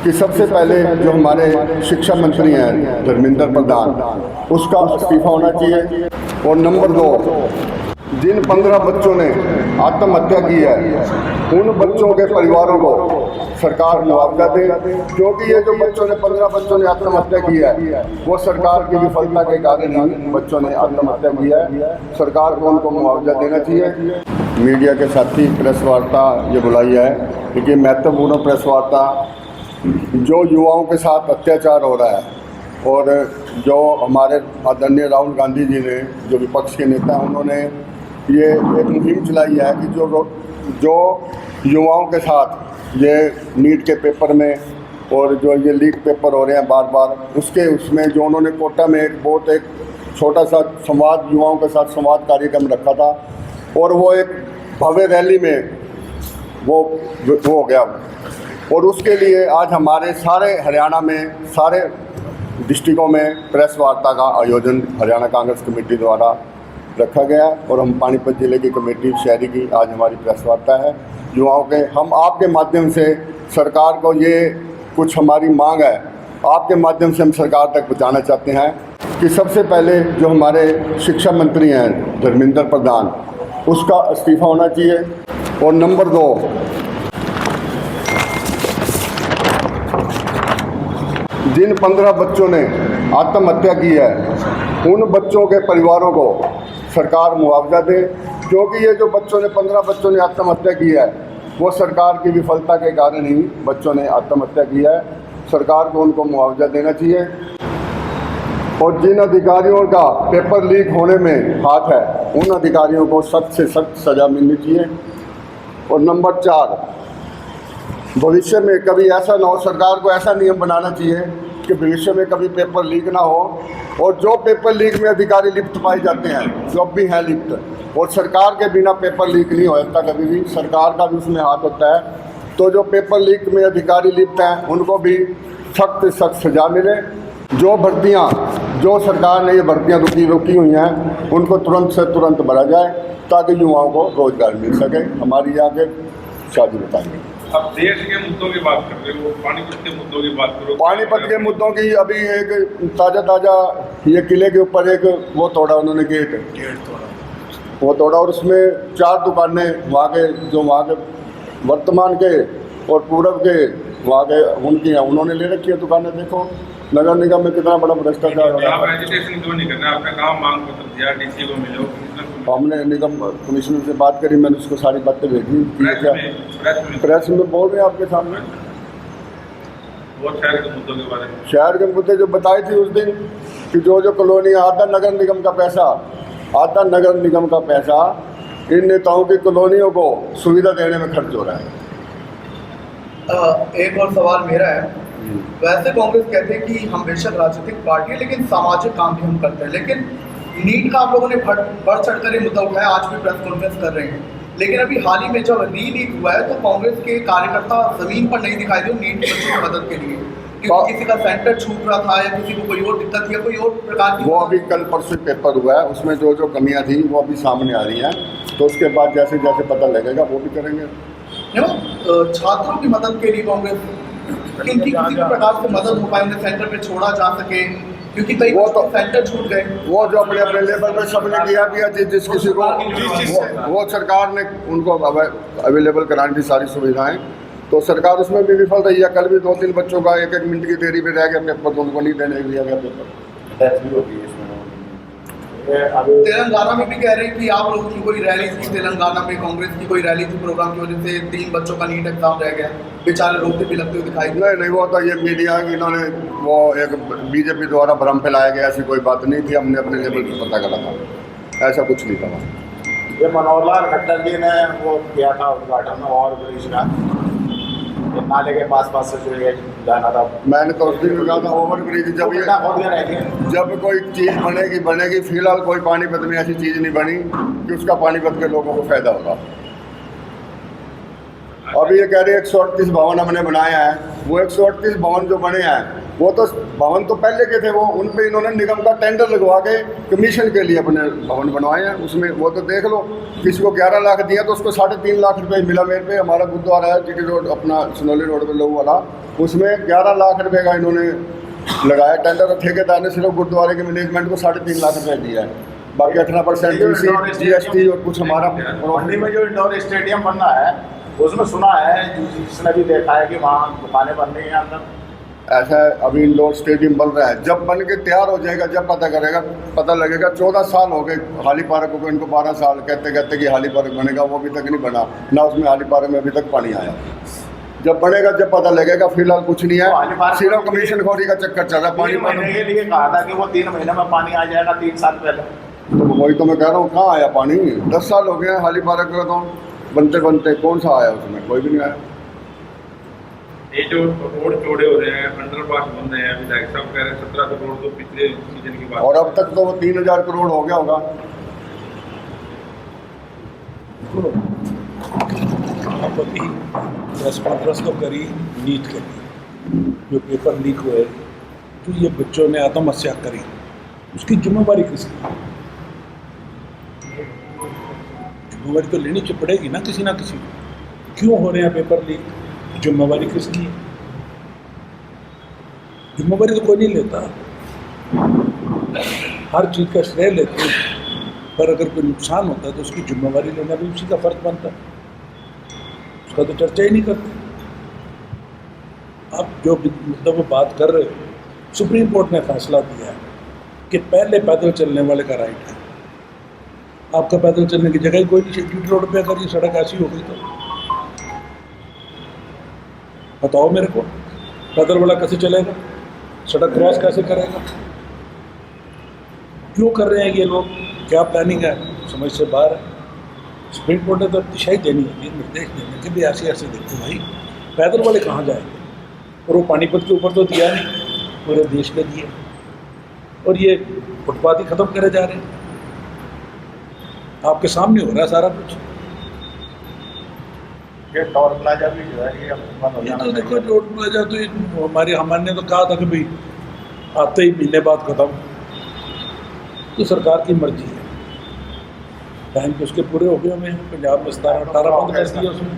कि सबसे पहले जो हमारे शिक्षा मंत्री हैं धर्मेंद्र प्रधान, उसका इस्तीफा होना चाहिए। और नंबर 2, जिन 15 बच्चों ने आत्महत्या की है उन बच्चों के परिवारों को सरकार मुआवजा दे, क्योंकि ये जो 15 बच्चों ने आत्महत्या की है वो सरकार की विफलता के कारण ही बच्चों ने आत्महत्या की है। सरकार को उनको मुआवजा देना चाहिए। मीडिया के साथी प्रेस वार्ता ये बुलाई है, क्योंकि महत्वपूर्ण प्रेस वार्ता जो युवाओं के साथ अत्याचार हो रहा है और जो हमारे आदरणीय राहुल गांधी जी ने, जो विपक्ष के नेता हैं, उन्होंने ये एक मुहिम चलाई है कि जो युवाओं के साथ ये नीट के पेपर में और जो ये लीक पेपर हो रहे हैं बार बार, उसमें जो उन्होंने कोटा में एक छोटा सा संवाद, युवाओं के साथ संवाद कार्यक्रम रखा था और वो एक भव्य रैली में वो हो गया। और उसके लिए आज हमारे सारे हरियाणा में सारे डिस्ट्रिक्टों में प्रेस वार्ता का आयोजन हरियाणा कांग्रेस कमेटी द्वारा रखा गया और हम पानीपत जिले की कमेटी शहरी की आज हमारी प्रेस वार्ता है। युवाओं के हम आपके माध्यम से सरकार को ये कुछ हमारी मांग है, आपके माध्यम से हम सरकार तक पहुँचाना चाहते हैं कि सबसे पहले जो हमारे शिक्षा मंत्री हैं धर्मेंद्र प्रधान, उसका इस्तीफा होना चाहिए। और नंबर 2, जिन 15 बच्चों ने आत्महत्या की है उन बच्चों के परिवारों को सरकार मुआवजा दे, क्योंकि ये जो 15 बच्चों ने आत्महत्या की है वो सरकार की विफलता के कारण ही बच्चों ने आत्महत्या की है। सरकार को उनको मुआवजा देना चाहिए। और जिन अधिकारियों का पेपर लीक होने में हाथ है उन अधिकारियों को सख्त से सख्त सज़ा मिलनी चाहिए। और नंबर 4, भविष्य में कभी ऐसा ना हो, सरकार को ऐसा नियम बनाना चाहिए कि भविष्य में कभी पेपर लीक ना हो, और जो पेपर लीक में अधिकारी लिप्त पाए जाते हैं, जो भी हैं लिप्त, और सरकार के बिना पेपर लीक नहीं होता कभी भी, सरकार का भी उसमें हाथ होता है। तो जो पेपर लीक में अधिकारी लिप्त हैं उनको भी सख्त से सख्त सज़ा मिले। जो सरकार ने ये भर्तियाँ रोकी हुई हैं उनको तुरंत से तुरंत भरा जाए ताकि युवाओं को रोजगार मिल सके। हमारी आगे शादी बताएंगे। अब देश के मुद्दों की बात कर रहे हो, पानीपत के मुद्दों की बात करो। पानीपत के मुद्दों की अभी एक ताज़ा ये किले के ऊपर एक वो तोड़ा उन्होंने, गेट वो तोड़ा और उसमें 4 दुकानें वहाँ के वर्तमान के और पूर्व के वहाँ के उनकी हैं, उन्होंने ले रखी है दुकानें। देखो नगर निगम में कितना बड़ा भ्रष्टाचार हो रहा है। एजिटेशन क्यों नहीं करना? आपने कहा मांग पत्र दिया, डीसी को मिलो, हमने निगम कमिश्नर से बात करी, मैंने उसको सारी बातें भेजी। प्रेस में बोल रहे हैं आपके सामने शहर के मुद्दे जो बताए थे उस दिन कि जो कॉलोनी आधा नगर निगम का पैसा इन नेताओं की कॉलोनियों को सुविधा देने में खर्च हो रहा है। एक और सवाल मेरा है, वैसे कांग्रेस कहते हैं कि हम बेशक राजनीतिक पार्टी है लेकिन सामाजिक काम भी हम करते हैं, लेकिन नीट का आप लोगों ने बढ़ चढ़कर ये मुद्दा उठाया, आज भी प्रेस कॉन्फ्रेंस कर रहे हैं, लेकिन अभी हाल ही में जब लीक हुआ है तो कांग्रेस के कार्यकर्ता जमीन पर नहीं दिखाई दे नीट के बच्चों की मदद के लिए, क्योंकि किसी का सेंटर छूट रहा था या किसी को कोई और दिक्कत या कोई और प्रकार की। वो अभी कल परसों पेपर हुआ है, उसमें जो कमियां थी वो अभी सामने आ रही हैं, तो उसके बाद जैसे पता लगेगा वो भी करेंगे। छात्रों की मदद के लिए कांग्रेस किसी प्रकार से मदद हो पाए, उन्हें सेंटर पे छोड़ा जा सके, क्योंकि कई वो तो सेंटर छूट गए। वो जो अपने लेवल पे सबने किया जिस किसी को वो सरकार ने उनको अवेलेबल कराने की सारी सुविधाएं, तो सरकार उसमें भी विफल रही है। कल भी 2-3 बच्चों का 1-1 मिनट की देरी पे रह गया पेपर, तो उनको नहीं देने दिया गया पेपर। तेलंगाना में भी कह रहे हैं कि आप लोगों की कोई रैली थी, तेलंगाना में कांग्रेस की कोई रैली थी, प्रोग्राम की वजह से 3 बच्चों का नीट एग्जाम रह गया, बेचारे रोते भी लगते हुए दिखाई दिए। नहीं वो तो ये मीडिया इन्होंने वो एक बीजेपी द्वारा भ्रम फैलाया गया, ऐसी कोई बात नहीं थी। हमने अपने लेवल पर पता करा था, ऐसा कुछ नहीं था। ये मनोहर लाल खट्टर जी ने वो किया था उद्घाटन और ब्रिज का नाले के पास से जो ये जाना था, मैंने तो उस दिन भी कहा था ओवर ब्रिज जब कोई चीज़ बनेगी। फिलहाल कोई पानीपत में ऐसी चीज़ नहीं बनी कि उसका पानीपत के लोगों को फायदा होगा। अभी ये कह रहे 138 भवन हमने बनाए हैं, वो 138 भवन जो बने हैं वो तो भवन तो पहले के थे, वो उन पे इन्होंने निगम का टेंडर लगवा के कमीशन के लिए अपने भवन बनवाए हैं। उसमें वो तो देख लो, किसी को 11 लाख दिया तो उसको 3.5 लाख रुपए मिला। मेरे पे हमारा गुरुद्वारा है जीटी रोड, अपना सनौली रोड पे लोग वाला, उसमें 11 लाख रुपए का इन्होंने लगाया टेंडर, और ठेकेदार ने सिर्फ गुरुद्वारे के मैनेजमेंट को 3.5 लाख रुपए दिया है। बाकी 18% GST और कुछ हमारा। मंडी में जो इंडोर स्टेडियम बनना है उसमें सुना है, जिसने भी देखा है कि वहाँ दुकानें बन रही हैं अंदर। ऐसा है, अभी इंडोर स्टेडियम बन रहा है, जब बन के तैयार हो जाएगा जब पता लगेगा। 14 साल हो गए हाली पार्क को, इनको 12 साल कहते कि हाली पार्क बनेगा, वो अभी तक नहीं बना ना। उसमें हाली पार्क में अभी तक पानी आया। जब बनेगा जब पता लगेगा, फिलहाल कुछ नहीं है, सिर्फ कमीशन खोरी का चक्कर चल रहा है। 3 महीने के लिए कहा था कि वो 3 महीने में पानी आ जाएगा, 3 साल पहले। तो वही तो मैं कह रहा हूँ, कहाँ आया पानी? 10 साल हो गए हाली पार्क का, तो बनते कौन सा आया उसमें? कोई भी नहीं आया। ये जो रोड चौड़े हो रहे हैं, अंडरपास बन रहे हैं, विधायक साहब कह रहे हैं 17 करोड़ तो पिछले सीजन की बात, और अब तक तो वो 3000 करोड़ हो गया होगा। आप अभी 10-15 तो करी नीट के लिए, जो पेपर लीक हुए, जो ये बच्चों ने आत्महत्या करी, उसकी जिम्मेवारी किसकी? जिम्मेवारी तो लेनी पड़ेगी ना किसी ना किसी को। क्यों हो रहे हैं पेपर लीक, जिम्मेवारी किसकी है? जिम्मेवारी तो कोई नहीं लेता, हर चीज़ का श्रेय लेते हैं, पर अगर कोई नुकसान होता है तो उसकी जिम्मेवारी लेना भी उसी का फर्ज बनता है। उसका तो चर्चा ही नहीं करते। अब जो मुद्दा वो बात कर रहे हो, सुप्रीम कोर्ट ने फैसला दिया है कि पहले पैदल चलने वाले का राइट है। आपका पैदल चलने की जगह ही कोई नहीं, जीटी रोड पे अगर ये सड़क ऐसी हो गई तो बताओ मेरे को, पैदल वाला कैसे चलेगा? सड़क क्रॉस कैसे करेगा? क्यों कर रहे हैं ये लोग? क्या प्लानिंग है? समझ से बाहर है। सुप्रीम कोर्ट ने तो दिशा ही देनी होती है, निर्देश देने के भी ऐसे ऐसे देखो भाई, पैदल वाले कहाँ जाएंगे? और वो पानीपत के ऊपर तो दिया नहीं, पूरे देश के दिए, और ये फुटपाथ ही खत्म करे जा रहे हैं। आपके सामने हो रहा है सारा कुछ। ये टोल प्लाजा भी जो है ये बंद हो ये जाना तो देखो, चाहिए। रोड प्लाजा तो हमने तो कहा था कि भाई आते ही महीने बाद खत्म, तो सरकार की मर्जी है। टाइम तो उसके पूरे हो गए हमें, पंजाब में 17-18 बंद कर दिया उसमें।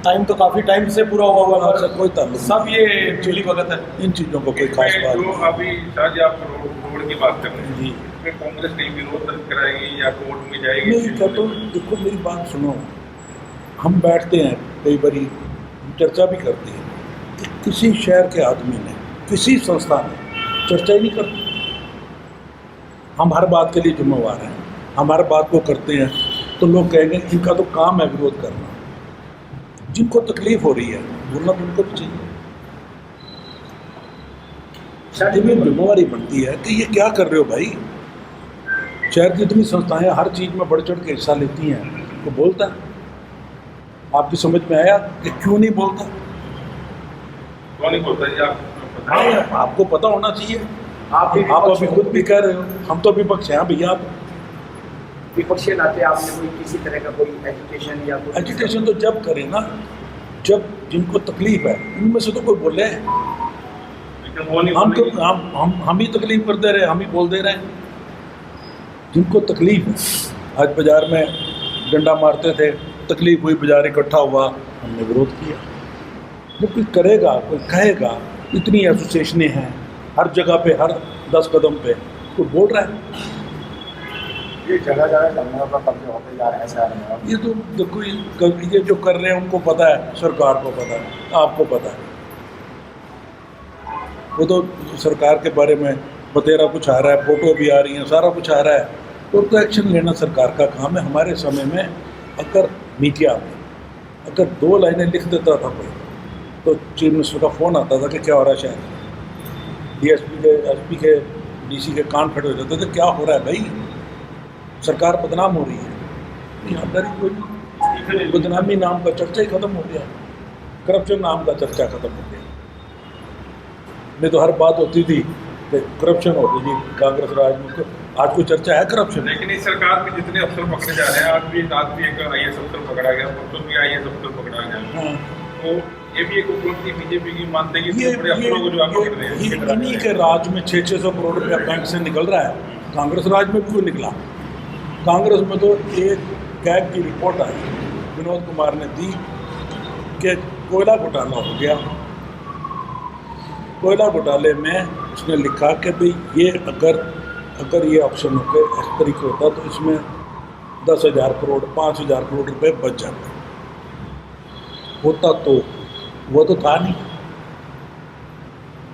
टाइम तो काफी टाइम से पूरा हुआ आपसे कोई ताल्लुक सब ये चुली वक्त है। इन चीज़ों को कोई खास बात जो नहीं। अभी शाहजहाँ रोड की बात कर रहे हैं, जी इसमें कांग्रेस कहीं विरोध दर्ज कराएगी या कोर्ट में जाएगी? नहीं तो देखो मेरी बात सुनो, हम बैठते हैं कई बारी चर्चा भी करते हैं कि किसी शहर के आदमी ने, किसी संस्था ने चर्चा ही नहीं करती। हम हर बात के लिए जिम्मेवार हैं, हम हर बात को करते हैं, तो लोग कहेंगे इनका तो काम है विरोध करना। जिनको तकलीफ हो रही है बोलना तो उनको भी चाहिए। शादी में जिम्मेवारी बनती है कि ये क्या कर रहे हो भाई। शहर की इतनी संस्थाएं हर चीज़ में बढ़ चढ़ के हिस्सा लेती हैं, तो बोलता है। आपकी समझ में आया कि क्यों नहीं बोलता? कौन नहीं बोलता जी? आप आपको पता होना चाहिए। आप आप अभी खुद भी कह रहे हो हम तो विपक्ष हैं भैया। आप विपक्षी नाते आपने कोई किसी तरह का कोई एजुकेशन या कोई एजुटेशन तो जब करें ना, जब जिनको तकलीफ है उनमें से तो कोई बोले। लेकिन वो नहीं हम तो बोलेंगे। हम ही तकलीफ करते रहे, हम ही बोल दे रहे हैं। जिनको तकलीफ है, आज बाजार में डंडा मारते थे, तकलीफ हुई, बाजार इकट्ठा हुआ, हमने विरोध किया। जब कोई करेगा, कोई कहेगा, इतनी एसोसिएशनें हैं हर जगह पे, हर 10 कदम पे कोई बोल रहा है। ये जगह जगह जंगलों का कब्जे होते जा रहे हैं शहर में। ये तो देखो, ये जो कर रहे हैं उनको पता है, सरकार को पता है, आपको पता है। वो तो सरकार के बारे में बतेरा कुछ आ रहा है, फोटो भी आ रही हैं, सारा कुछ आ रहा है, तो एक्शन लेना सरकार का काम है। हमारे समय में अगर मीडिया में अगर 2 लाइनें लिख देता था कोई, तो चीफ मिनिस्टर का फ़ोन आता था कि क्या हो रहा है शहर में। DSP के, SP के, DC के कान खड़े हो जाते थे, क्या हो रहा है भाई, सरकार बदनाम हो रही है। ईमानदारी कोई नहीं, बदनामी नाम का चर्चा ही खत्म हो गया, करप्शन नाम का चर्चा खत्म हो गया। नहीं तो हर बात होती थी कि करप्शन हो गई जी, कांग्रेस राज में। आज कोई चर्चा है करप्शन? लेकिन इस सरकार में जितने अफसर पकड़े जा रहे हैं, आज भी एक IAS अफसर पकड़ा गया, परसों भी IAS अफसर पकड़ा गया। हाँ, वो ये भी एक उपलब्धि बीजेपी की मानते हैं कि बड़े अफसरों को जो आप पकड़ रहे हैं इन्हीं के राज में 600 करोड़ रुपया बैंक से निकल रहा है। कांग्रेस राज में भी क्यों निकला? कांग्रेस में तो एक कैग की रिपोर्ट आई, विनोद कुमार ने दी कि कोयला घोटाला हो गया। कोयला घोटाले में उसने लिखा कि भाई ये अगर ये ऑप्शन होकर इस तरीके होता तो इसमें 10,000 करोड़ 5,000 करोड़ रुपए बच जाते। होता तो वो तो था नहीं,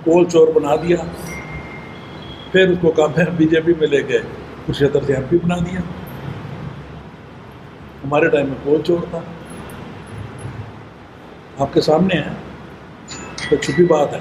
कोल चोर बना दिया। फिर उसको कहा फिर बीजेपी में ले गए, कुरुक्षेत्र से एमपी बना दिया। हमारे टाइम में कोल चोर था, आपके सामने है, तो छुपी बात है।